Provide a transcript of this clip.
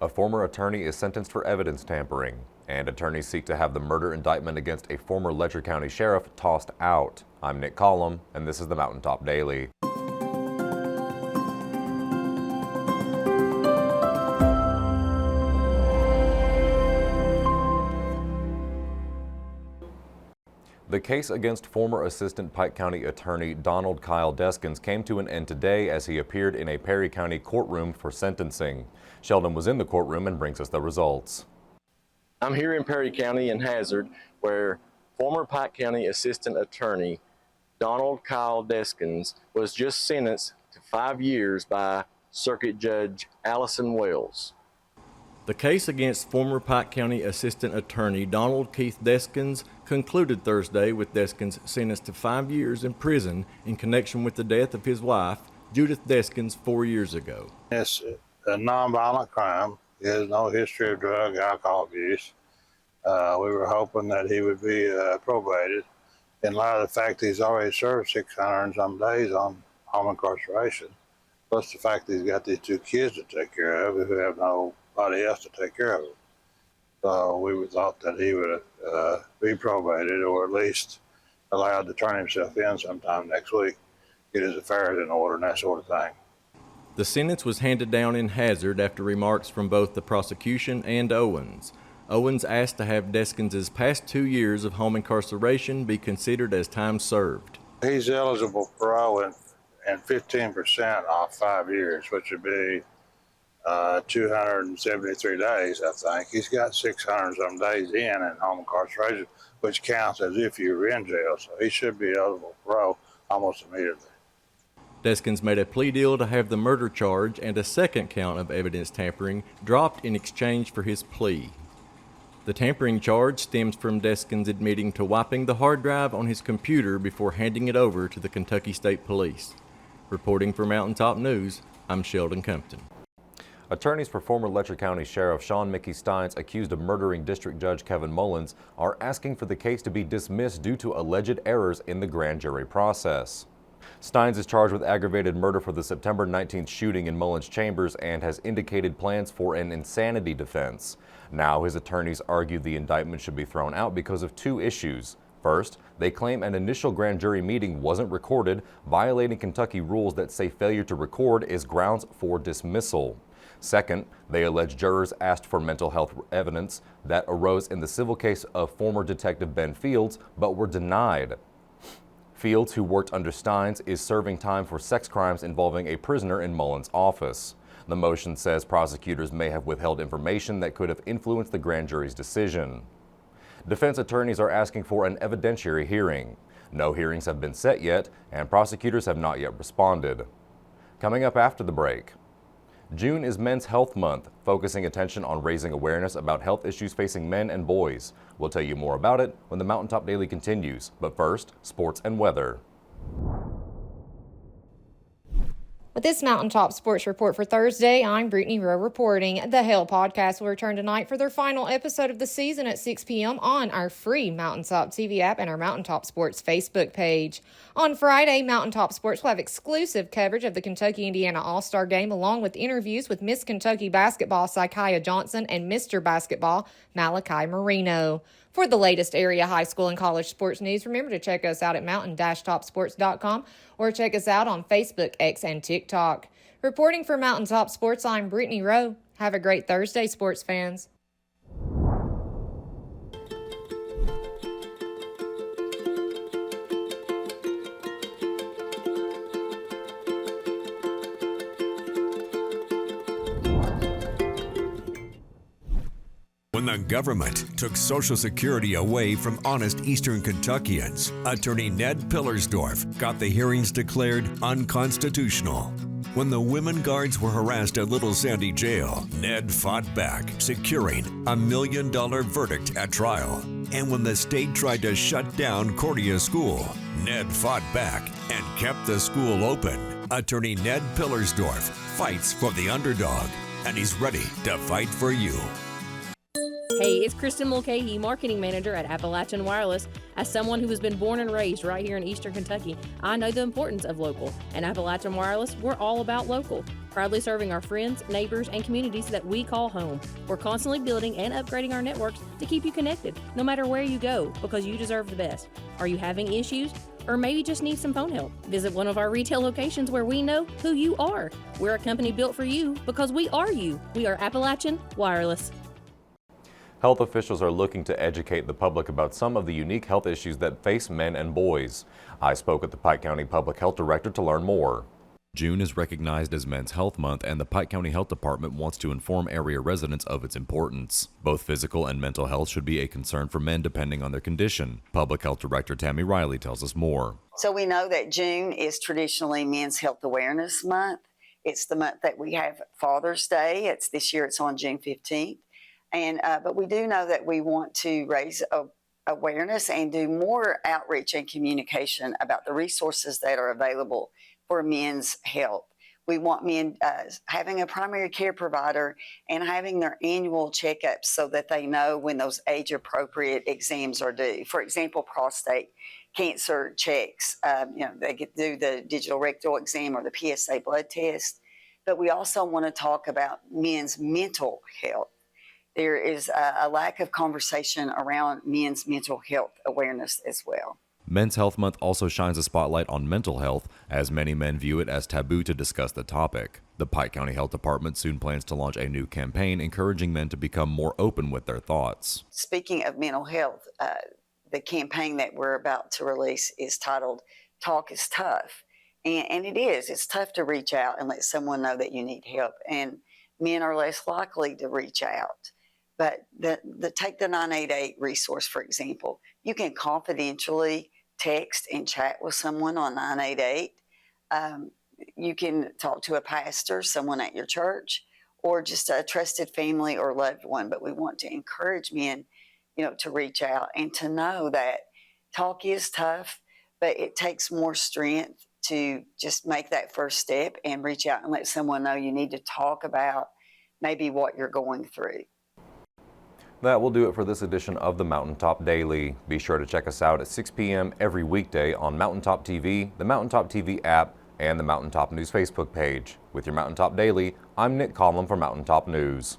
A former attorney is sentenced for evidence tampering, and attorneys seek to have the murder indictment against a former Letcher County sheriff tossed out. I'm Nick Collum, and this is the Mountaintop Daily. The case against former Assistant Pike County Attorney Donald Kyle Deskins came to an end today as he appeared in a Perry County courtroom for sentencing. Sheldon was in the courtroom and brings us the results. I'm here in Perry County in Hazard, where former Pike County Assistant Attorney Donald Kyle Deskins was just sentenced to 5 years by Circuit Judge Allison Wells. The case against former Pike County Assistant Attorney Donald Keith Deskins concluded Thursday with Deskins sentenced to 5 years in prison in connection with the death of his wife, Judith Deskins, 4 years ago. It's a nonviolent crime. He has no history of drug, alcohol abuse. We were hoping that he would be probated in light of the fact he's already served 600 and some days on home incarceration, plus the fact that he's got these 2 kids to take care of who have nobody else to take care of them. So we thought that he would be probated, or at least allowed to turn himself in sometime next week, get his affairs in order and that sort of thing. The sentence was handed down in Hazard after remarks from both the prosecution and Owens. Owens asked to have Deskins' past 2 years of home incarceration be considered as time served. He's eligible for parole and 15% off 5 years, which would be 273 days, I think. He's got 600 some days in home incarceration, which counts as if you were in jail, so he should be eligible for parole almost immediately. Deskins made a plea deal to have the murder charge and a second count of evidence tampering dropped in exchange for his plea. The tampering charge stems from Deskins admitting to wiping the hard drive on his computer before handing it over to the Kentucky State Police. Reporting for Mountaintop News, I'm Sheldon Compton. Attorneys for former Letcher County Sheriff Sean Mickey Steins, accused of murdering District Judge Kevin Mullins, are asking for the case to be dismissed due to alleged errors in the grand jury process. Steins is charged with aggravated murder for the September 19th shooting in Mullins Chambers and has indicated plans for an insanity defense. Now his attorneys argue the indictment should be thrown out because of 2 issues. First, they claim an initial grand jury meeting wasn't recorded, violating Kentucky rules that say failure to record is grounds for dismissal. Second, they allege jurors asked for mental health evidence that arose in the civil case of former Detective Ben Fields, but were denied. Fields, who worked under Steins, is serving time for sex crimes involving a prisoner in Mullins' office. The motion says prosecutors may have withheld information that could have influenced the grand jury's decision. Defense attorneys are asking for an evidentiary hearing. No hearings have been set yet, and prosecutors have not yet responded. Coming up after the break. June is Men's Health Month, focusing attention on raising awareness about health issues facing men and boys. We'll tell you more about it when the Mountaintop Daily continues. But first, sports and weather. With this Mountaintop Sports Report for Thursday, I'm Brittany Rowe reporting. The Hell Podcast will return tonight for their final episode of the season at 6 p.m. on our free Mountaintop TV app and our Mountaintop Sports Facebook page. On Friday, Mountaintop Sports will have exclusive coverage of the Kentucky-Indiana All-Star Game, along with interviews with Miss Kentucky Basketball Sykaya Johnson and Mr. Basketball Malachi Marino. For the latest area high school and college sports news, remember to check us out at mountain-topsports.com or check us out on Facebook, X, and TikTok. Reporting for Mountaintop Sports, I'm Brittany Rowe. Have a great Thursday, sports fans. When the government took Social Security away from honest Eastern Kentuckians, Attorney Ned Pillersdorf got the hearings declared unconstitutional. When the women guards were harassed at Little Sandy Jail, Ned fought back, securing a $1 million verdict at trial. And when the state tried to shut down Cordia School, Ned fought back and kept the school open. Attorney Ned Pillersdorf fights for the underdog, and he's ready to fight for you. Hey, it's Kristen Mulcahy, Marketing Manager at Appalachian Wireless. As someone who has been born and raised right here in Eastern Kentucky, I know the importance of local. And Appalachian Wireless, we're all about local. Proudly serving our friends, neighbors, and communities that we call home. We're constantly building and upgrading our networks to keep you connected, no matter where you go, because you deserve the best. Are you having issues? Or maybe just need some phone help? Visit one of our retail locations where we know who you are. We're a company built for you because we are you. We are Appalachian Wireless. Health officials are looking to educate the public about some of the unique health issues that face men and boys. I spoke with the Pike County Public Health Director to learn more. June is recognized as Men's Health Month, and the Pike County Health Department wants to inform area residents of its importance. Both physical and mental health should be a concern for men depending on their condition. Public Health Director Tammy Riley tells us more. So we know that June is traditionally Men's Health Awareness Month. It's the month that we have Father's Day. This year it's on June 15th. But we do know that we want to raise awareness and do more outreach and communication about the resources that are available for men's health. We want men having a primary care provider and having their annual checkups so that they know when those age-appropriate exams are due. For example, prostate cancer checks. They do the digital rectal exam or the PSA blood test. But we also want to talk about men's mental health. There is a lack of conversation around men's mental health awareness as well. Men's Health Month also shines a spotlight on mental health, as many men view it as taboo to discuss the topic. The Pike County Health Department soon plans to launch a new campaign encouraging men to become more open with their thoughts. Speaking of mental health, the campaign that we're about to release is titled Talk is Tough. And it is. It's tough to reach out and let someone know that you need help. And men are less likely to reach out. But take the 988 resource, for example. You can confidentially text and chat with someone on 988. You can talk to a pastor, someone at your church, or just a trusted family or loved one. But we want to encourage men, to reach out and to know that talk is tough, but it takes more strength to just make that first step and reach out and let someone know you need to talk about maybe what you're going through. That will do it for this edition of the Mountaintop Daily. Be sure to check us out at 6 p.m. every weekday on Mountaintop TV, the Mountaintop TV app, and the Mountaintop News Facebook page. With your Mountaintop Daily, I'm Nick Conlon for Mountaintop News.